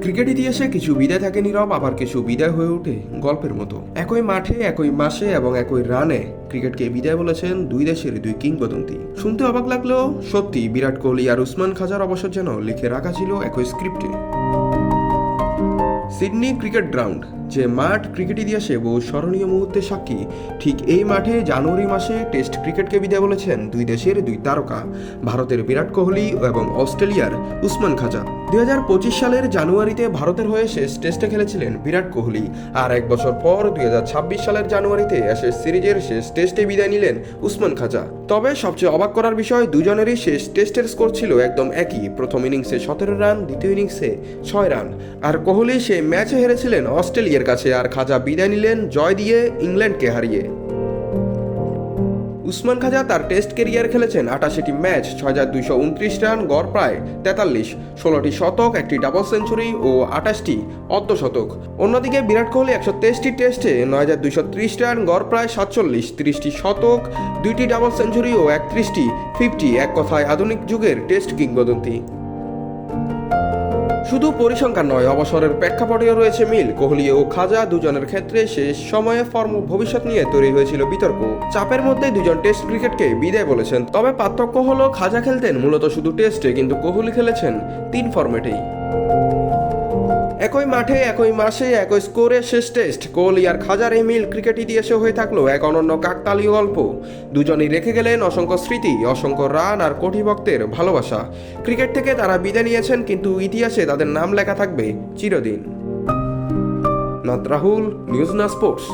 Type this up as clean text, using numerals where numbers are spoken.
Cricket ইতিহাসে কিছু বিদায় থাকে নীরব, আবার কিছু বিদায় হয়ে ওঠে গল্পের মতো। একই মাঠে, একই মাসে এবং একই রানে ক্রিকেটকে বিদায় বলেছেন দুই দেশের দুই কিংবদন্তি। শুনতে অবাক লাগলেও সত্যি, বিরাট কোহলি আর উসমান খাজার অবসর যেন লিখে রাখা ছিল একই স্ক্রিপ্টে। সিডনি ক্রিকেট গ্রাউন্ড, যে মাঠ ক্রিকেট ইতিহাসে বহু স্মরণীয় মুহূর্তের সাক্ষী, ঠিক এই মাঠে জানুয়ারি মাসে টেস্ট ক্রিকেটকে বিদায় বলেছেন দুই দেশের দুই তারকা, ভারতের বিরাট কোহলি এবং অস্ট্রেলিয়ার উসমান খাজা। 2025 সালের জানুয়ারিতে ভারতের হয়ে শেষ টেস্টে খেলেছিলেন বিরাট কোহলি, আর এক বছর পর 2026 সালের জানুয়ারিতে অ্যাশেজ সিরিজের শেষ টেস্টে বিদায় নিলেন উসমান খাজা। তবে সবচেয়ে অবাক করার বিষয়, দুজনেরই শেষ টেস্টের স্কোর ছিল একদম একই। প্রথম ইনিংসে 17 রান, দ্বিতীয় ইনিংসে 6 রান। আর কোহলি সেই ম্যাচে হেরেছিলেন অস্ট্রেলিয়ার কাছে, আর খাজা বিদায় নিলেন জয় দিয়ে ইংল্যান্ডকে হারিয়ে। উসমান খাজা তার টেস্ট কেরিয়ার খেলেছেন 88টি ম্যাচ, 6229 রান, গড় প্রায় 43, 16টি শতক, একটি ডাবল সেঞ্চুরি ও 28টি অর্ধশতক। অন্যদিকে বিরাট কোহলি 123টি টেস্টে 9230 রান, গড় প্রায় 47, 30টি শতক, 2টি ডাবল সেঞ্চুরি ও 31টি 50, এক কথায় আধুনিক যুগের টেস্ট কিংবদন্তি। শুধু পরিসংখ্যান নয়, অবসরের প্রেক্ষাপটেও রয়েছে মিল। কোহলি ও খাজা দুজনের ক্ষেত্রে শেষ সময়ে ফর্ম ভবিষ্যৎ নিয়ে তৈরি হয়েছিল বিতর্ক। চাপের মধ্যে দুজন টেস্ট ক্রিকেটকে বিদায় বলেছেন। তবে পার্থক্য হলো, খাজা খেলতেন মূলত শুধু টেস্টে, কিন্তু কোহলি খেলেছেন 3 ফরম্যাটেই। একই মাঠে, একই মাসে, একই স্কোরে শেষ টেস্ট। কোহলি আর খাজার এই মিল ক্রিকেট ইতিহাসে হয়ে থাকলো এক অনন্য কাকতালীয় গল্প। দুজনই রেখে গেলেন অসংখ্য স্মৃতি, অসংখ্য রান আর কোটি ভক্তের ভালোবাসা। ক্রিকেট থেকে তারা বিদায় নিয়েছেন, কিন্তু ইতিহাসে তাদের নাম লেখা থাকবে চিরদিন। নাত রাহুল, নিউজ না স্পোর্টস।